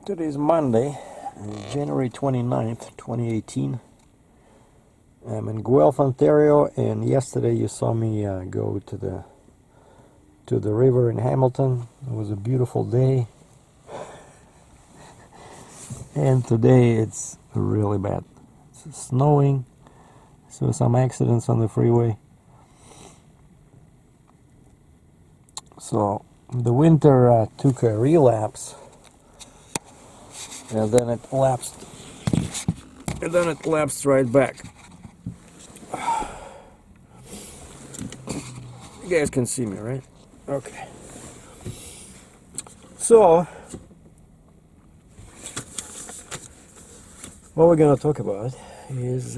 Today is Monday, January 29th, 2018. I'm in Guelph, Ontario, and yesterday you saw me go to the river in Hamilton. It was a beautiful day. And today it's really bad. It's snowing, so some accidents on the freeway. So the winter took a relapse. And then it lapsed. And then it lapsed right back. You guys can see me, right? Okay. So, what we're gonna talk about is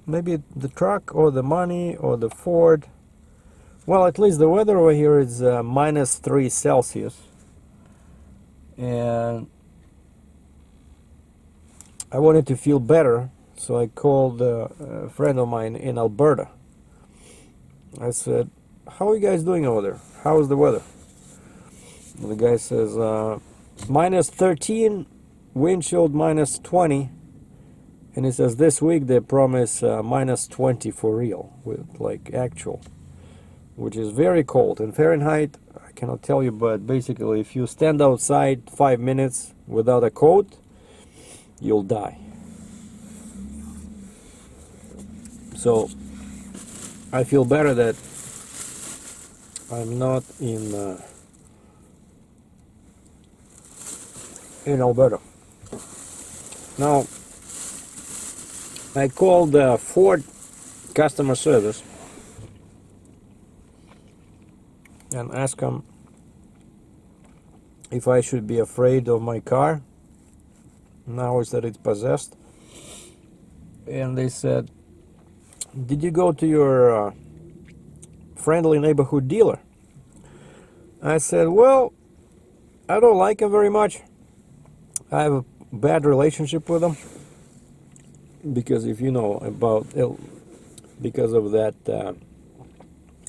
maybe the truck or the money or the Ford. Well, at least the weather over here is -3 Celsius. And I wanted to feel better, so I called a friend of mine in Alberta. I said, how are you guys doing over there? How is the weather? And the guy says, -13, wind chilled -20. And he says this week they promise -20 for real, with like actual, which is very cold. In Fahrenheit, I cannot tell you, but basically if you stand outside 5 minutes without a coat, you'll die. So I feel better that I'm not in Alberta. Now, I called Ford customer service and asked them if I should be afraid of my car now is that it's possessed. And they said, did you go to your friendly neighborhood dealer? I said, well, I don't like him very much. I have a bad relationship with him because if you know about because of that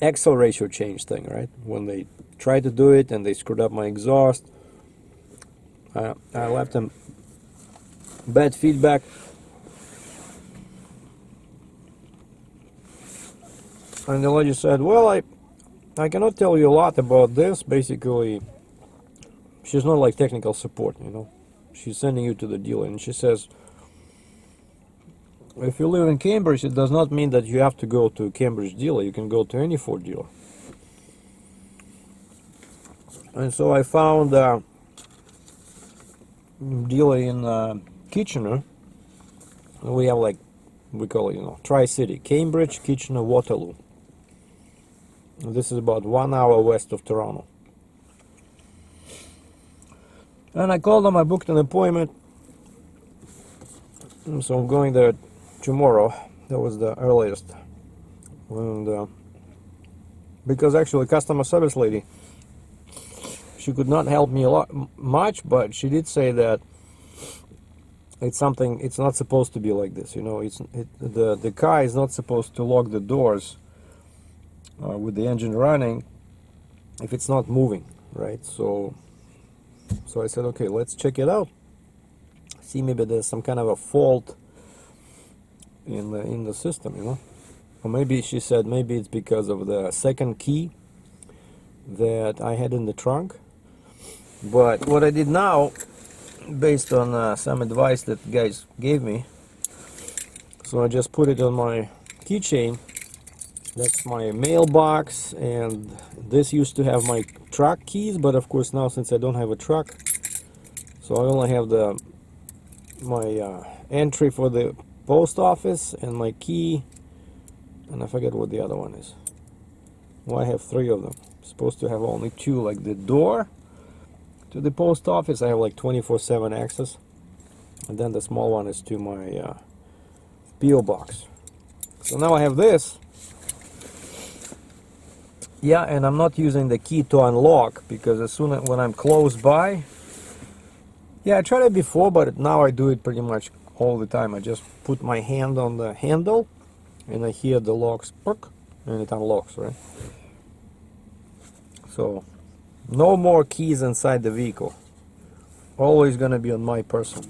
axle ratio change thing, right? When they tried to do it and they screwed up my exhaust, I left them bad feedback. And the lady said, well, I cannot tell you a lot about this. Basically, she's not like technical support, you know. She's sending you to the dealer, and she says, if you live in Cambridge, it does not mean that you have to go to a Cambridge dealer. You can go to any Ford dealer. And so I found a dealer in Kitchener. We have like, we call it, you know, Tri-City, Cambridge, Kitchener, Waterloo. And this is about 1 hour west of Toronto. And I called them, I booked an appointment. And so I'm going there tomorrow. That was the earliest. And because actually customer service lady, she could not help me much, but she did say that it's something, it's not supposed to be like this, you know. The car is not supposed to lock the doors with the engine running if it's not moving, right? So I said, okay, let's check it out. See, maybe there's some kind of a fault in the system, you know. Or maybe she said maybe it's because of the second key that I had in the trunk. But what I did now, based on some advice that guys gave me, so I just put it on my keychain. That's my mailbox, and this used to have my truck keys, but of course now since I don't have a truck, so I only have my entry for the post office and my key, and I forget what the other one is. Well, I have 3 of them. I'm supposed to have only 2, like the door to the post office. I have like 24/7 access, and then the small one is to my PO box. So now I have this. Yeah, and I'm not using the key to unlock because as soon as when I'm close by, yeah, I tried it before, but now I do it pretty much all the time. I just put my hand on the handle and I hear the locks perk and it unlocks, right? So No more keys inside the vehicle. Always gonna be on my person.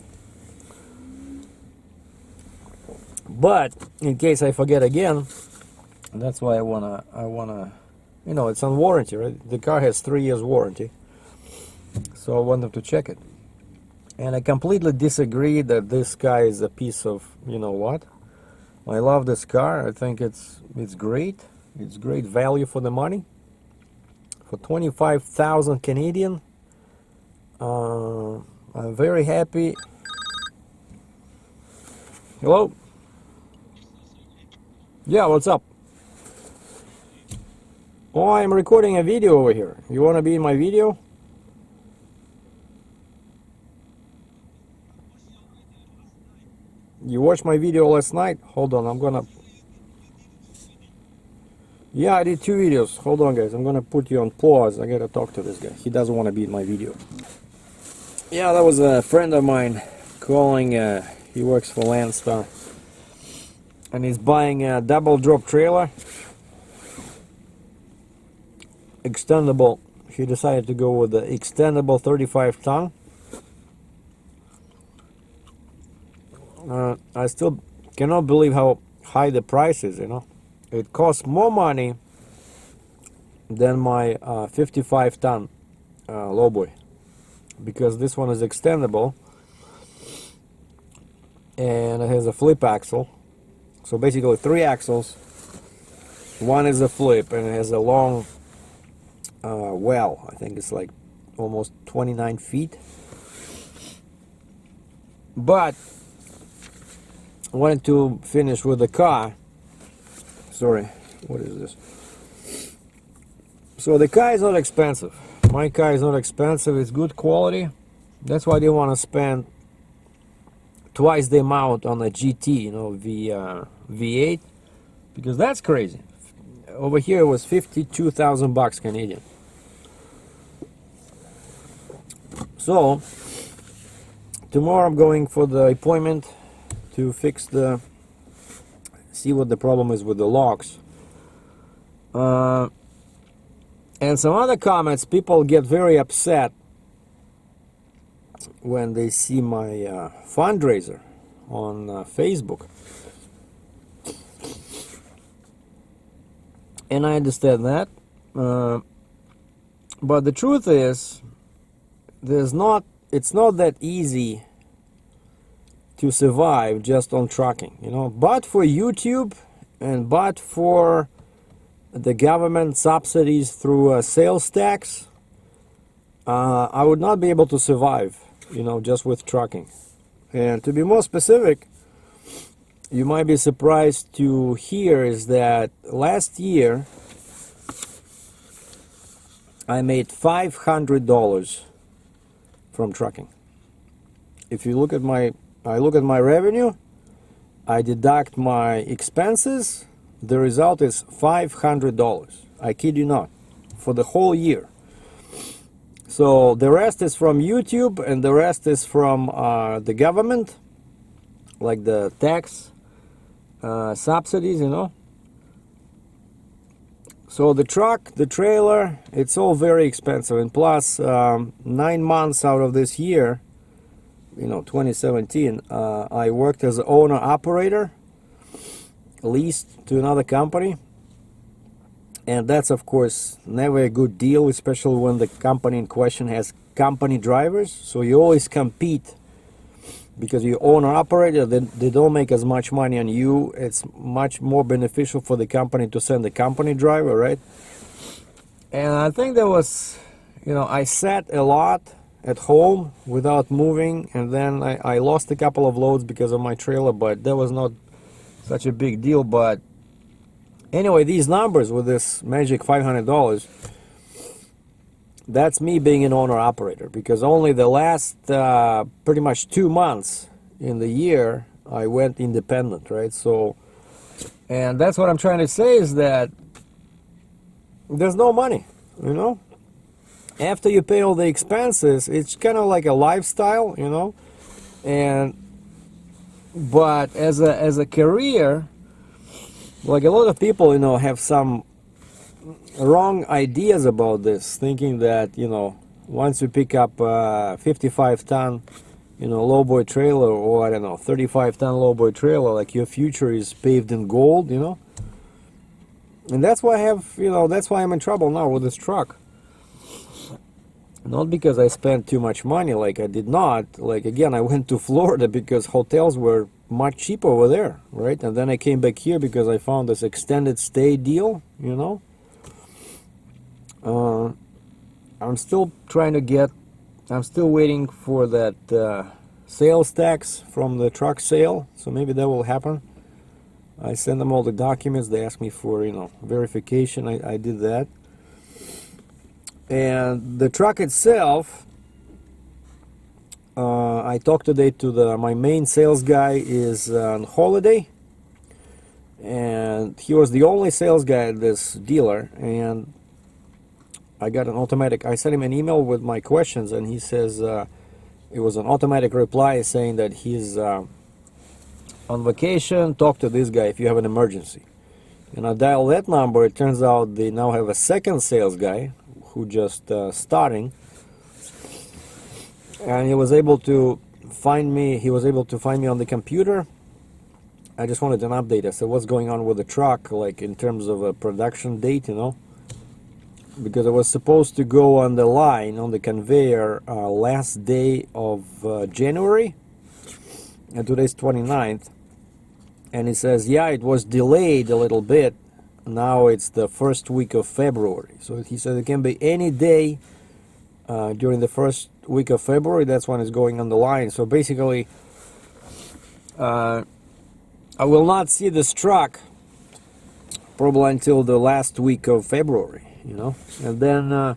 But in case I forget again, that's why I wanna, you know, it's on warranty, right? The car has 3 years warranty, so I wanted to check it. And I completely disagree that this car is a piece of, you know what? I love this car. I think it's great. It's great value for the money. For 25,000 Canadian, I'm very happy. Hello? Yeah, what's up? Oh, I'm recording a video over here. You want to be in my video? You watched my video last night? Hold on, I'm gonna... Yeah, I did 2 videos. Hold on, guys. I'm gonna put you on pause. I gotta talk to this guy. He doesn't want to be in my video. Yeah, that was a friend of mine calling. He works for Landstar. And he's buying a double drop trailer. Extendable. He decided to go with the extendable 35 ton. I still cannot believe how high the price is, you know. It costs more money than my 55 ton lowboy, because this one is extendable and it has a flip axle. So basically 3 axles, one is a flip, and it has a long well, I think it's like almost 29 feet. But I wanted to finish with the car. Sorry, what is this? So the car is not expensive. My car is not expensive. It's good quality. That's why they want to spend twice the amount on a GT, you know, V8, because that's crazy. Over here it was 52,000 bucks Canadian. So tomorrow I'm going for the appointment to fix see what the problem is with the locks. And some other comments, people get very upset when they see my fundraiser on Facebook. And I understand that. But the truth is, it's not that easy to survive just on trucking, you know. But for YouTube and but for the government subsidies through sales tax, I would not be able to survive, you know, just with trucking. And to be more specific, you might be surprised to hear is that last year I made $500 from trucking. If you look at I look at my revenue, I deduct my expenses, the result is $500. I kid you not, for the whole year. So the rest is from YouTube, and the rest is from the government, like the tax subsidies, you know. So the truck, the trailer, it's all very expensive. And plus 9 months out of this year, you know, 2017, I worked as an owner-operator, leased to another company. And that's, of course, never a good deal, especially when the company in question has company drivers. So you always compete, because you owner-operator, they don't make as much money on you. It's much more beneficial for the company to send a company driver, right? And I think there was, you know, I sat a lot at home without moving, and then I lost a couple of loads because of my trailer, but that was not such a big deal. But anyway, these numbers with this magic $500, that's me being an owner-operator, because only the last pretty much 2 months in the year I went independent, right? So, and that's what I'm trying to say, is that there's no money, you know. After you pay all the expenses, it's kind of like a lifestyle, you know. And but as a career, like a lot of people, you know, have some wrong ideas about this, thinking that, you know, once you pick up a 55-ton, you know, lowboy trailer, or I don't know, 35-ton lowboy trailer, like your future is paved in gold, you know. And that's why I have, you know, that's why I'm in trouble now with this truck. Not because I spent too much money, like I did not. Like, again, I went to Florida because hotels were much cheaper over there, right? And then I came back here because I found this extended stay deal, you know. I'm still trying to get, I'm still waiting for that sales tax from the truck sale, so maybe that will happen. I sent them all the documents. They asked me for, you know, verification. I did that. And the truck itself, I talked today to my main sales guy is on holiday, and he was the only sales guy at this dealer, and I got an automatic, I sent him an email with my questions, and he says it was an automatic reply saying that he's on vacation, talk to this guy if you have an emergency. And I dialed that number. It turns out they now have a second sales guy who just starting, and he was able to find me on the computer. I just wanted an update. I said, what's going on with the truck, like in terms of a production date, you know, because it was supposed to go on the line, on the conveyor, last day of January, and today's 29th, and he says, yeah, it was delayed a little bit. Now it's the first week of February. So he said it can be any day during the first week of February. That's when it's going on the line. So basically, I will not see this truck probably until the last week of February, you know. And then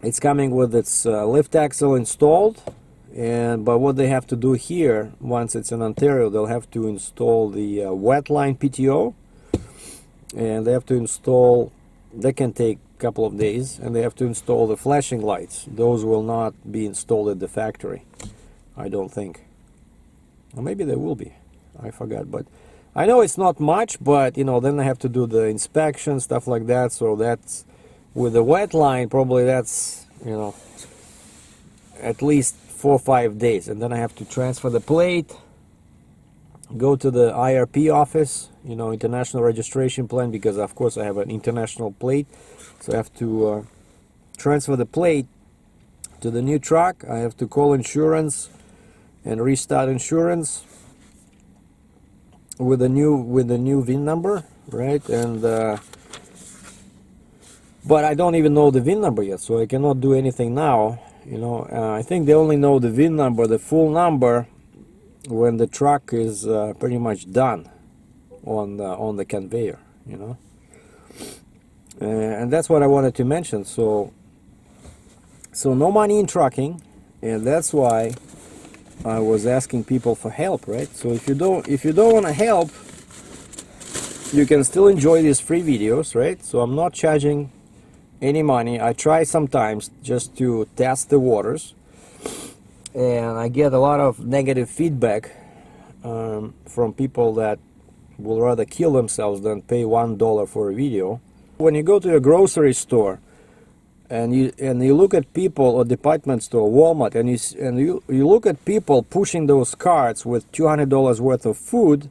it's coming with its lift axle installed. But what they have to do here, once it's in Ontario, they'll have to install the wet line PTO, and they have to install, that can take a couple of days, and they have to install the flashing lights. Those will not be installed at the factory, I don't think. Or maybe they will be, I forgot. But I know it's not much, but, you know, then they have to do the inspection, stuff like that. So that's, with the wet line, probably that's, you know, at least 4 or 5 days, and then I have to transfer the plate, go to the IRP office, you know, international registration plan, because of course I have an international plate, so I have to transfer the plate to the new truck. I have to call insurance and restart insurance with a new VIN number, right? And but I don't even know the VIN number yet, so I cannot do anything now. You know, I think they only know the VIN number, the full number, when the truck is pretty much done on the conveyor, you know. And that's what I wanted to mention. So no money in trucking, and that's why I was asking people for help, right? So if you don't want to help, you can still enjoy these free videos, right? So I'm not charging any money. I try sometimes just to test the waters, and I get a lot of negative feedback from people that will rather kill themselves than pay $1 for a video. When you go to a grocery store and you look at people, or department store, Walmart, and you look at people pushing those carts with $200 worth of food,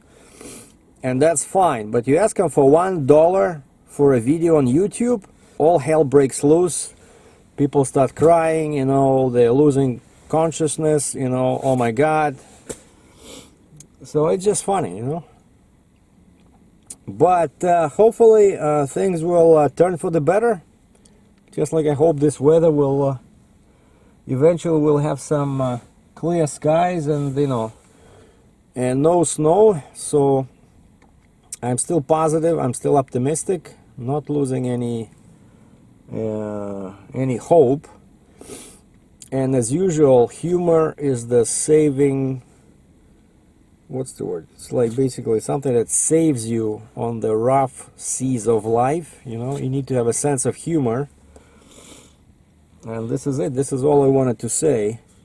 and that's fine, but you ask them for $1 for a video on YouTube, all hell breaks loose. People start crying, you know, they're losing consciousness, you know, oh my God. So it's just funny, you know. But hopefully things will turn for the better. Just like I hope this weather will eventually we'll have some clear skies, and, you know, and no snow. So I'm still positive, I'm still optimistic, not losing any hope. And as usual, humor is the saving, what's the word, it's like basically something that saves you on the rough seas of life, you know. You need to have a sense of humor, and this is it. This is all I wanted to say.